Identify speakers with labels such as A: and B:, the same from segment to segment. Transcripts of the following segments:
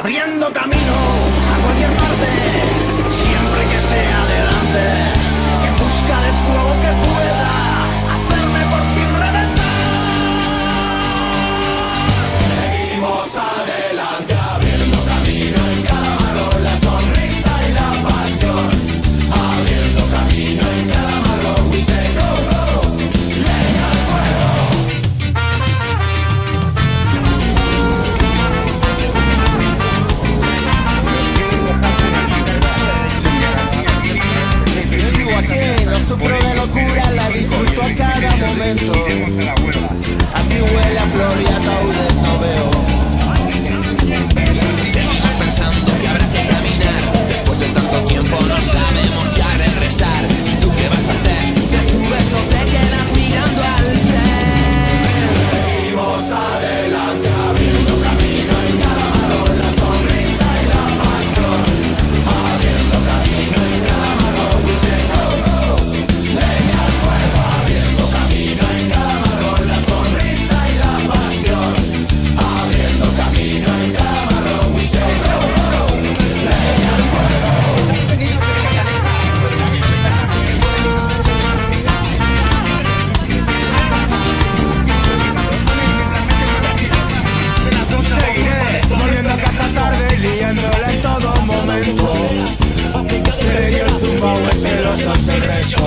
A: abriendo camino a cualquier parte, siempre que sea adelante, en busca de fuego que pueda hacerme por fin reventar. Seguimos adelante, abriendo camino en cada marrón, la sonrisa y la pasión, abriendo camino en cada marrón. We say go, go, leña al fuego. Sigo aquí, no sufro de locura, la disfruto a cada momento. Aquí huele a flor y ataúdes no veo.
B: Seguimos pensando que habrá que caminar. Después de tanto tiempo no sabemos ya regresar. ¿Y tú qué vas a hacer? ¿Te subes o te quedas mirando al tren?
A: Seguimos adelante, abriendo camino en cada marrón, la sonrisa y la pasión, abriendo camino en cada marrón. We say go, go, leña al fuego, abriendo camino en cada marrón, la sonrisa y la pasión, abriendo camino en cada marrón. We say go, go, leña al fuego. Seguiré volviendo a casa tarde, liándola en todo momento. Seré yo el zumbao, es celoso el resto.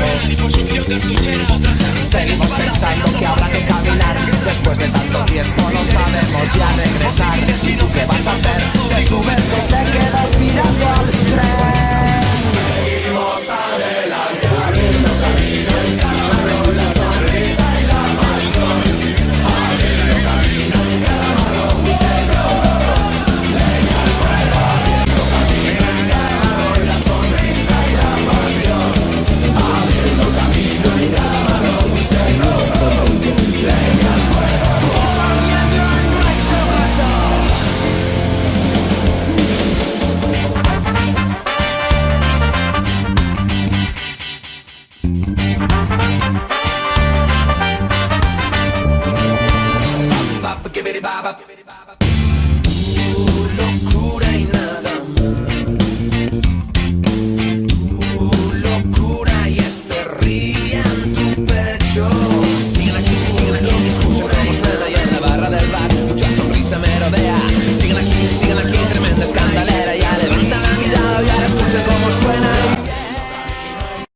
B: Seguimos pensando que habrá que caminar. Después de tanto tiempo no sabemos ya regresar. ¿Y tú qué vas a hacer? ¿Te subes o te quedas?